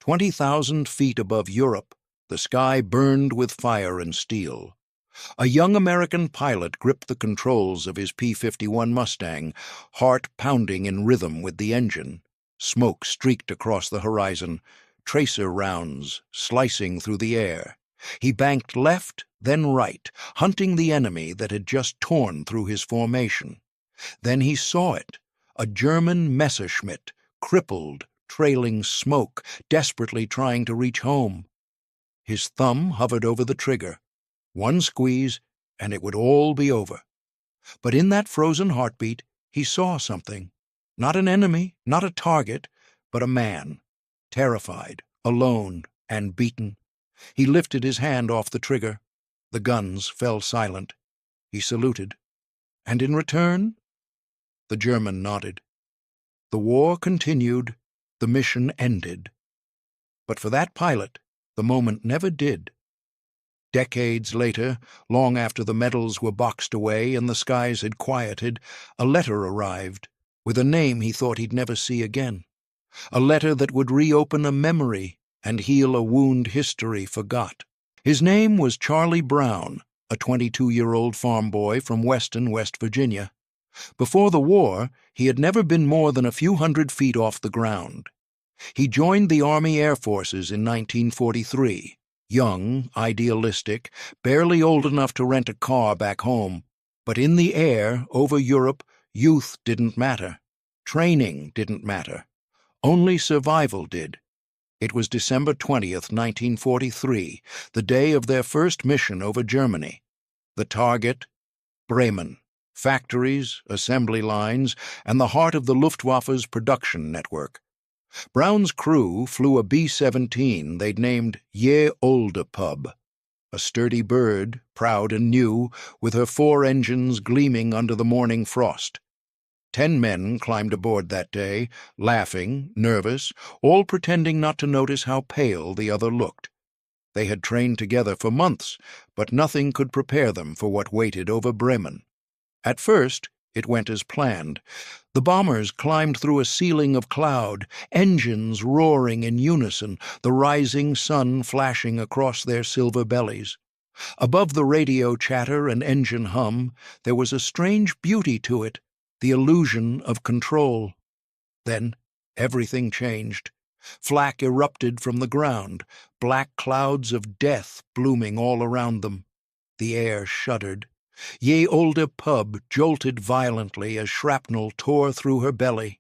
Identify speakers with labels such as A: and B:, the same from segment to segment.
A: 20,000 feet above Europe, the sky burned with fire and steel. A young American pilot gripped the controls of his P-51 Mustang, heart pounding in rhythm with the engine. Smoke streaked across the horizon, tracer rounds slicing through the air. He banked left, then right, hunting the enemy that had just torn through his formation. Then he saw it, a German Messerschmitt, crippled, trailing smoke, desperately trying to reach home. His thumb hovered over the trigger. One squeeze, and it would all be over. But in that frozen heartbeat, he saw something. Not an enemy, not a target, but a man. Terrified, alone, and beaten. He lifted his hand off the trigger. The guns fell silent. He saluted. And in return? The German nodded. The war continued. The mission ended. But for that pilot, the moment never did. Decades later, long after the medals were boxed away and the skies had quieted, a letter arrived, with a name he thought he'd never see again. A letter that would reopen a memory and heal a wound history forgot. His name was Charlie Brown, a 22-year-old farm boy from Weston, West Virginia. Before the war, he had never been more than a few hundred feet off the ground. He joined the Army Air Forces in 1943, young, idealistic, barely old enough to rent a car back home. But in the air, over Europe, youth didn't matter. Training didn't matter. Only survival did. It was December 20th, 1943, the day of their first mission over Germany. The target, Bremen. Factories, assembly lines, and the heart of the Luftwaffe's production network. Brown's crew flew a B-17 they'd named Ye Olde Pub, a sturdy bird, proud and new, with her 4 engines gleaming under the morning frost. 10 men climbed aboard that day, laughing, nervous, all pretending not to notice how pale the other looked. They had trained together for months, but nothing could prepare them for what waited over Bremen. At first, it went as planned. The bombers climbed through a ceiling of cloud, engines roaring in unison, the rising sun flashing across their silver bellies. Above the radio chatter and engine hum, there was a strange beauty to it, the illusion of control. Then, everything changed. Flak erupted from the ground, black clouds of death blooming all around them. The air shuddered. Ye Olde Pub jolted violently as shrapnel tore through her belly.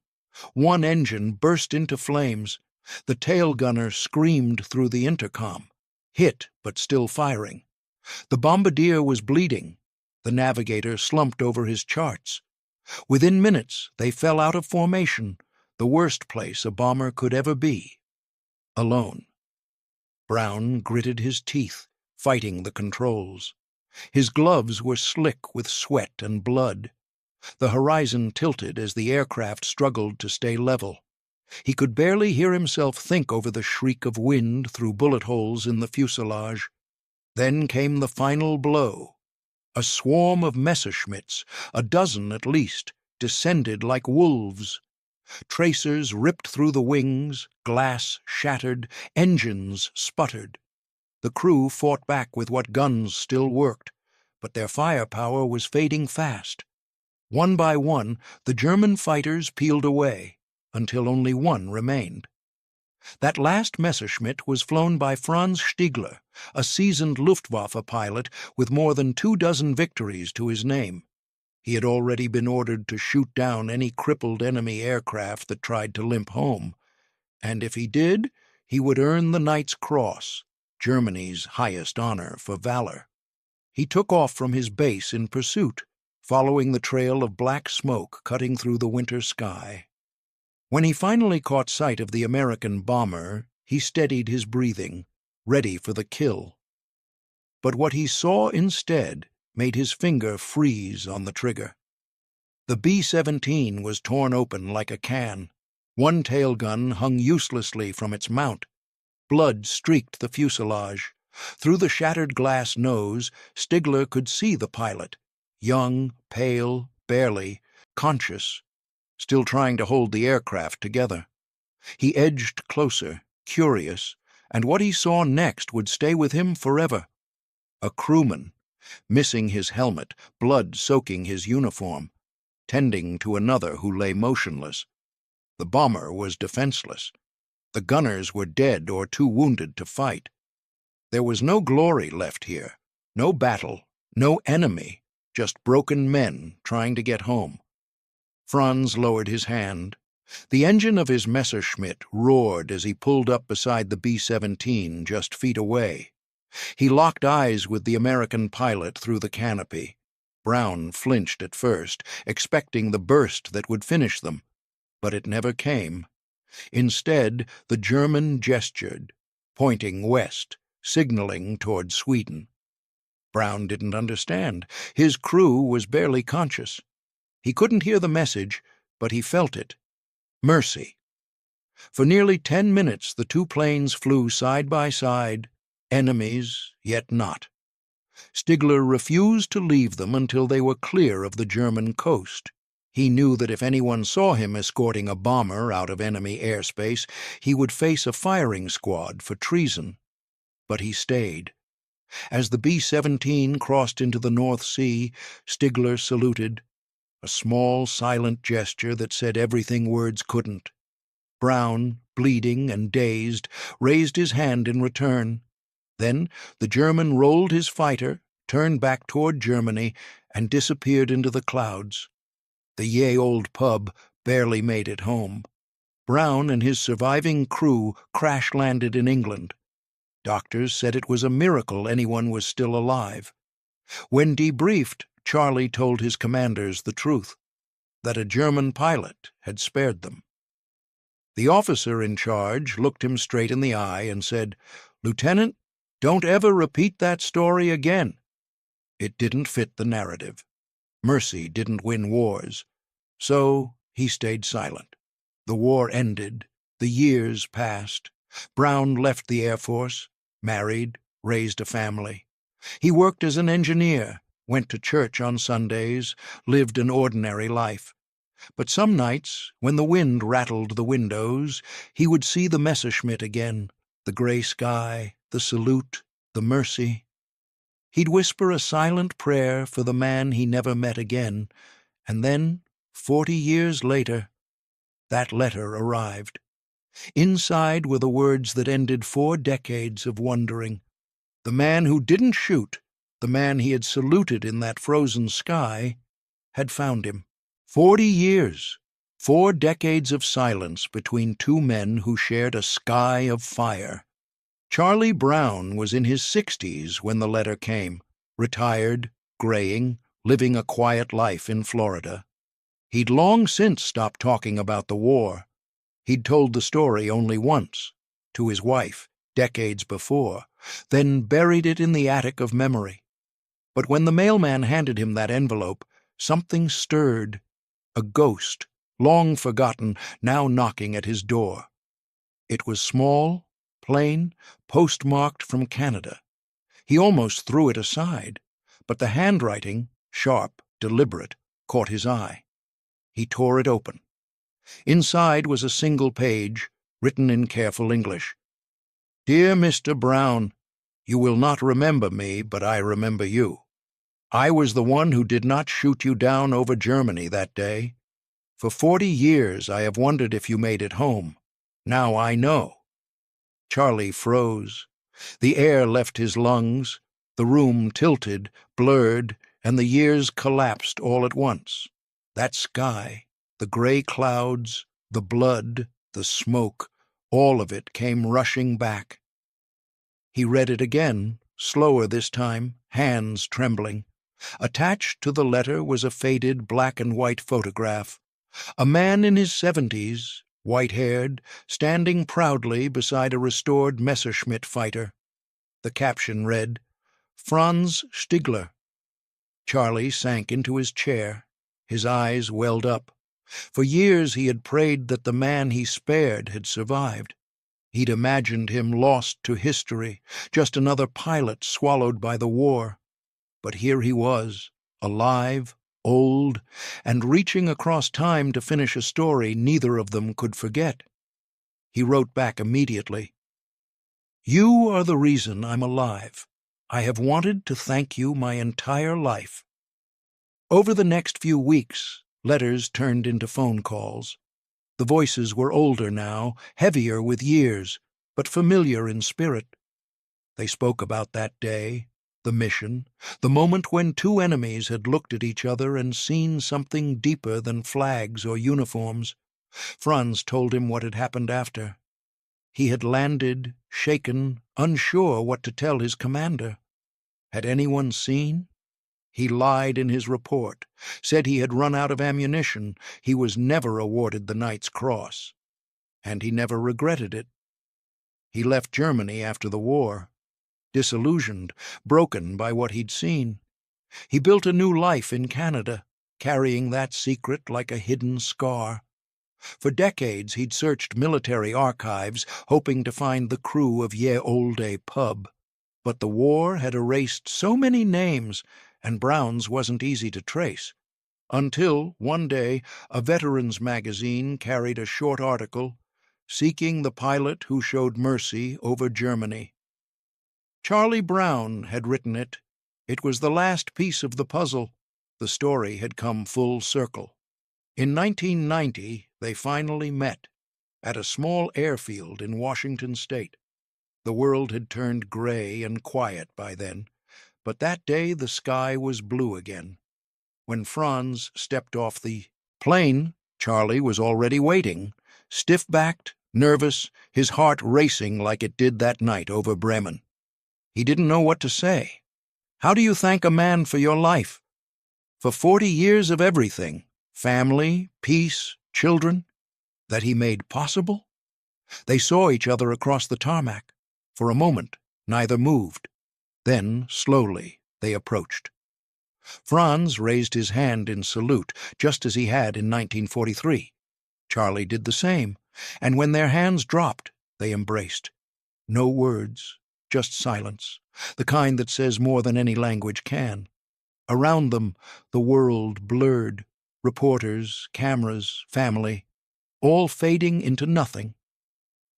A: One engine burst into flames. The tail gunner screamed through the intercom, hit but still firing. The bombardier was bleeding. The navigator slumped over his charts. Within minutes, they fell out of formation, the worst place a bomber could ever be. Alone. Brown gritted his teeth, fighting the controls. His gloves were slick with sweat and blood. The horizon tilted as the aircraft struggled to stay level. He could barely hear himself think over the shriek of wind through bullet holes in the fuselage. Then came the final blow. A swarm of Messerschmitts, a dozen at least, descended like wolves. Tracers ripped through the wings, glass shattered, engines sputtered. The crew fought back with what guns still worked, but their firepower was fading fast. One by one, the German fighters peeled away, until only one remained. That last Messerschmitt was flown by Franz Stiegler, a seasoned Luftwaffe pilot with more than 24 victories to his name. He had already been ordered to shoot down any crippled enemy aircraft that tried to limp home, and if he did, he would earn the Knight's Cross, Germany's highest honor for valor. He took off from his base in pursuit, following the trail of black smoke cutting through the winter sky. When he finally caught sight of the American bomber, he steadied his breathing, ready for the kill. But what he saw instead made his finger freeze on the trigger. The B-17 was torn open like a can. One tailgun hung uselessly from its mount. Blood streaked the fuselage. Through the shattered glass nose, Stiegler could see the pilot, young, pale, barely, conscious, still trying to hold the aircraft together. He edged closer, curious, and what he saw next would stay with him forever. A crewman, missing his helmet, blood soaking his uniform, tending to another who lay motionless. The bomber was defenseless. The gunners were dead or too wounded to fight. There was no glory left here, no battle, no enemy, just broken men trying to get home. Franz lowered his hand. The engine of his Messerschmitt roared as he pulled up beside the B-17 just feet away. He locked eyes with the American pilot through the canopy. Brown flinched at first, expecting the burst that would finish them, but it never came. Instead, the German gestured, pointing west, signaling toward Sweden. Brown didn't understand. His crew was barely conscious. He couldn't hear the message, but he felt it. Mercy. For nearly 10 minutes the two planes flew side by side, enemies, yet not. Stigler refused to leave them until they were clear of the German coast. He knew that if anyone saw him escorting a bomber out of enemy airspace, he would face a firing squad for treason. But he stayed. As the B-17 crossed into the North Sea, Stigler saluted, a small, silent gesture that said everything words couldn't. Brown, bleeding and dazed, raised his hand in return. Then the German rolled his fighter, turned back toward Germany, and disappeared into the clouds. The ye-old pub barely made it home. Brown and his surviving crew crash-landed in England. Doctors said it was a miracle anyone was still alive. When debriefed, Charlie told his commanders the truth, that a German pilot had spared them. The officer in charge looked him straight in the eye and said, "Lieutenant, don't ever repeat that story again." It didn't fit the narrative. Mercy didn't win wars. So he stayed silent. The war ended. The years passed. Brown left the Air Force, married, raised a family. He worked as an engineer, went to church on Sundays, lived an ordinary life. But some nights, when the wind rattled the windows, he would see the Messerschmitt again, the gray sky, the salute, the mercy. He'd whisper a silent prayer for the man he never met again, and then, 40 years later, that letter arrived. Inside were the words that ended 4 decades of wondering. The man who didn't shoot, the man he had saluted in that frozen sky, had found him. 40 years, 4 decades of silence between two men who shared a sky of fire. Charlie Brown was in his 60s when the letter came, retired, graying, living a quiet life in Florida. He'd long since stopped talking about the war. He'd told the story only once, to his wife, decades before, then buried it in the attic of memory. But when the mailman handed him that envelope, something stirred. A ghost, long forgotten, now knocking at his door. It was small, plain, postmarked from Canada. He almost threw it aside, but the handwriting, sharp, deliberate, caught his eye. He tore it open. Inside was a single page, written in careful English. "Dear Mr. Brown, you will not remember me, but I remember you. I was the one who did not shoot you down over Germany that day. For 40 years I have wondered if you made it home. Now I know." Charlie froze. The air left his lungs. The room tilted, blurred, and the years collapsed all at once. That sky, the gray clouds, the blood, the smoke, all of it came rushing back. He read it again, slower this time, hands trembling. Attached to the letter was a faded black-and-white photograph. A man in his 70s, white-haired, standing proudly beside a restored Messerschmitt fighter. The caption read, "Franz Stigler." Charlie sank into his chair. His eyes welled up. For years he had prayed that the man he spared had survived. He'd imagined him lost to history, just another pilot swallowed by the war. But here he was, alive, old, and reaching across time to finish a story neither of them could forget. He wrote back immediately, You are the reason I'm alive. I have wanted to thank you my entire life." Over the next few weeks, letters turned into phone calls. The voices were older now, heavier with years, but familiar in spirit. They spoke about that day, the mission, the moment when two enemies had looked at each other and seen something deeper than flags or uniforms. Franz told him what had happened after. He had landed, shaken, unsure what to tell his commander. Had anyone seen? He lied in his report, said he had run out of ammunition. He was never awarded the Knight's Cross. And he never regretted it. He left Germany after the war, disillusioned, broken by what he'd seen. He built a new life in Canada, carrying that secret like a hidden scar. For decades he'd searched military archives, hoping to find the crew of Ye Olde pub. But the war had erased so many names, and Brown's wasn't easy to trace. Until, one day, a veterans magazine carried a short article, seeking the pilot who showed mercy over Germany. Charlie Brown had written it. It was the last piece of the puzzle. The story had come full circle. In 1990, they finally met, at a small airfield in Washington state. The world had turned gray and quiet by then, but that day the sky was blue again. When Franz stepped off the plane, Charlie was already waiting, stiff-backed, nervous, his heart racing like it did that night over Bremen. He didn't know what to say. How do you thank a man for your life? For 40 years of everything, family, peace, children, that he made possible? They saw each other across the tarmac. For a moment, neither moved. Then, slowly, they approached. Franz raised his hand in salute, just as he had in 1943. Charlie did the same, and when their hands dropped, they embraced. No words, just silence, the kind that says more than any language can. Around them, the world blurred, reporters, cameras, family, all fading into nothing.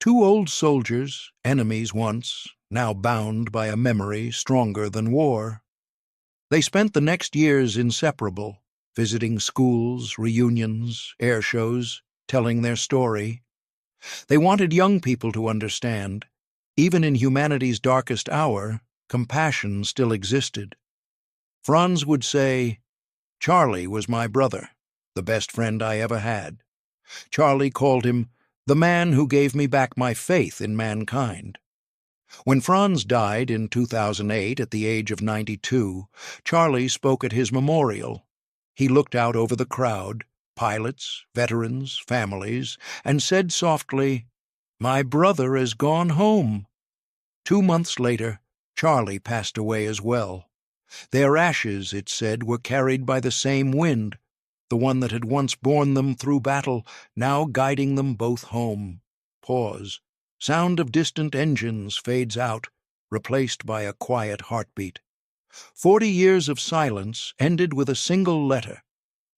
A: Two old soldiers, enemies once, now bound by a memory stronger than war. They spent the next years inseparable, visiting schools, reunions, air shows, telling their story. They wanted young people to understand. Even in humanity's darkest hour, compassion still existed. Franz would say, "Charlie was my brother, the best friend I ever had." Charlie called him the man who gave me back my faith in mankind. When Franz died in 2008 at the age of 92, Charlie spoke at his memorial. He looked out over the crowd, pilots, veterans, families, and said softly, "My brother has gone home." 2 months later, Charlie passed away as well. Their ashes, it said, were carried by the same wind, the one that had once borne them through battle, now guiding them both home. Pause. Sound of distant engines fades out, replaced by a quiet heartbeat. 40 years of silence ended with a single letter,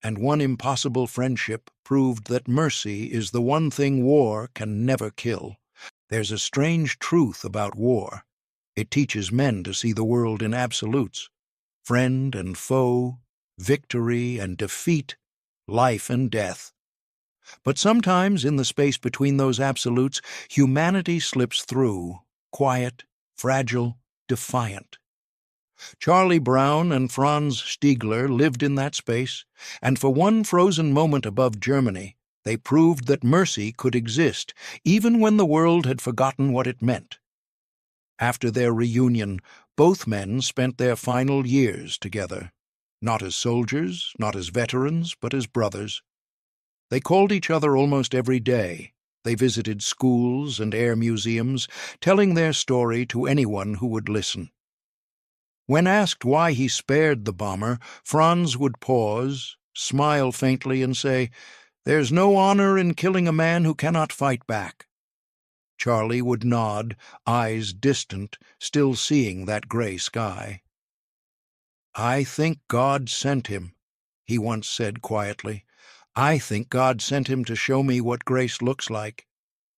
A: and one impossible friendship proved that mercy is the one thing war can never kill. There's a strange truth about war. It teaches men to see the world in absolutes. Friend and foe, victory and defeat, life and death. But sometimes, in the space between those absolutes, humanity slips through, quiet, fragile, defiant. Charlie Brown and Franz Stiegler lived in that space, and for one frozen moment above Germany, they proved that mercy could exist, even when the world had forgotten what it meant. After their reunion, both men spent their final years together, not as soldiers, not as veterans, but as brothers. They called each other almost every day. They visited schools and air museums, telling their story to anyone who would listen. When asked why he spared the bomber, Franz would pause, smile faintly, and say, "There's no honor in killing a man who cannot fight back." Charlie would nod, eyes distant, still seeing that gray sky. "I think God sent him," he once said quietly. "I think God sent him to show me what grace looks like."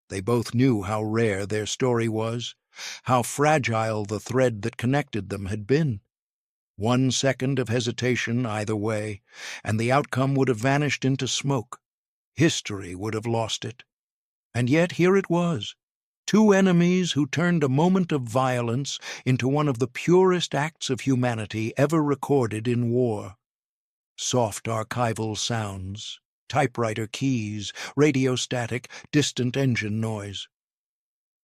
A: They both knew how rare their story was, How fragile the thread that connected them had been. 1 second of hesitation either way, and the outcome would have vanished into smoke. History would have lost it. And yet here it was. Two enemies who turned a moment of violence into one of the purest acts of humanity ever recorded in war. Soft archival sounds, typewriter keys, radio static, distant engine noise.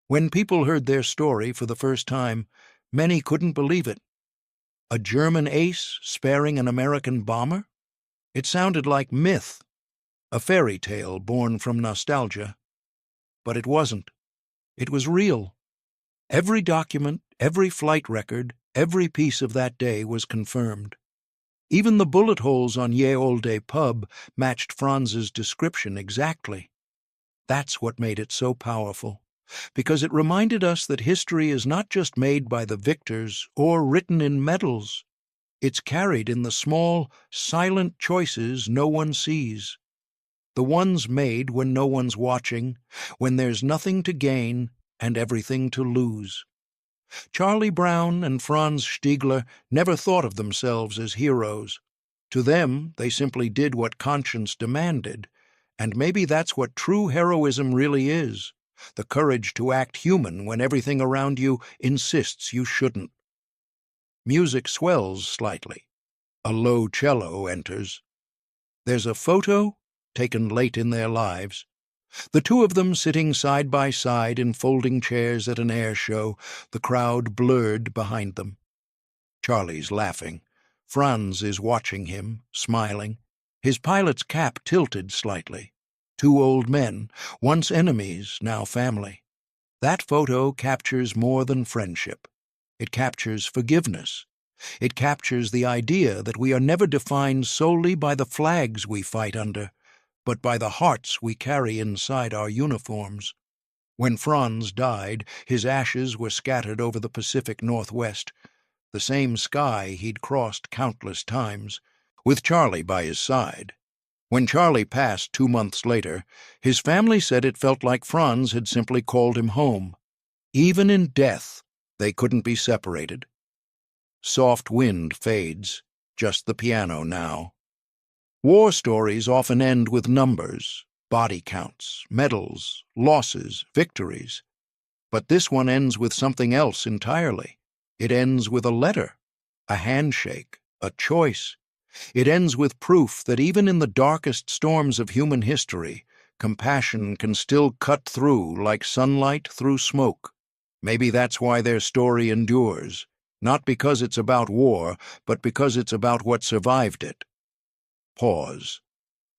A: When people heard their story for the first time, many couldn't believe it. A German ace sparing an American bomber? It sounded like myth, a fairy tale born from nostalgia. But it wasn't. It was real. Every document, every flight record, every piece of that day was confirmed. Even the bullet holes on Ye Olde pub matched Franz's description exactly. That's what made it so powerful, because it reminded us that history is not just made by the victors or written in medals. It's carried in the small, silent choices no one sees. The ones made when no one's watching, when there's nothing to gain and everything to lose. Charlie Brown and Franz Stiegler never thought of themselves as heroes. To them, they simply did what conscience demanded, and maybe that's what true heroism really is, the courage to act human when everything around you insists you shouldn't. Music swells slightly. A low cello enters. There's a photo, taken late in their lives. The two of them sitting side by side in folding chairs at an air show, the crowd blurred behind them. Charlie's laughing. Franz is watching him, smiling. His pilot's cap tilted slightly. Two old men, once enemies, now family. That photo captures more than friendship. It captures forgiveness. It captures the idea that we are never defined solely by the flags we fight under, but by the hearts we carry inside our uniforms. When Franz died, his ashes were scattered over the Pacific Northwest, the same sky he'd crossed countless times, with Charlie by his side. When Charlie passed 2 months later, his family said it felt like Franz had simply called him home. Even in death, they couldn't be separated. Soft wind fades, just the piano now. War stories often end with numbers, body counts, medals, losses, victories. But this one ends with something else entirely. It ends with a letter, a handshake, a choice. It ends with proof that even in the darkest storms of human history, compassion can still cut through like sunlight through smoke. Maybe that's why their story endures, not because it's about war, but because it's about what survived it. Pause.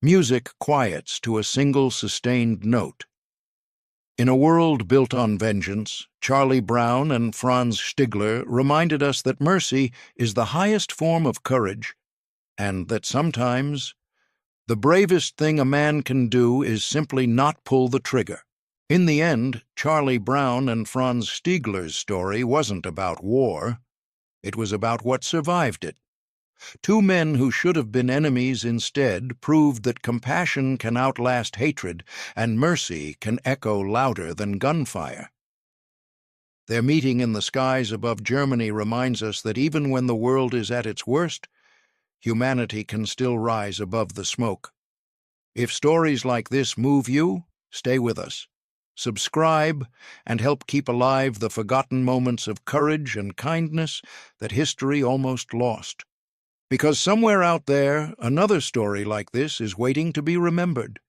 A: Music quiets to a single sustained note. In a world built on vengeance, Charlie Brown and Franz Stiegler reminded us that mercy is the highest form of courage, and that sometimes the bravest thing a man can do is simply not pull the trigger. In the end, Charlie Brown and Franz Stiegler's story wasn't about war. It was about what survived it. Two men who should have been enemies instead proved that compassion can outlast hatred and mercy can echo louder than gunfire. Their meeting in the skies above Germany reminds us that even when the world is at its worst, humanity can still rise above the smoke. If stories like this move you, stay with us. Subscribe and help keep alive the forgotten moments of courage and kindness that history almost lost. Because somewhere out there, another story like this is waiting to be remembered.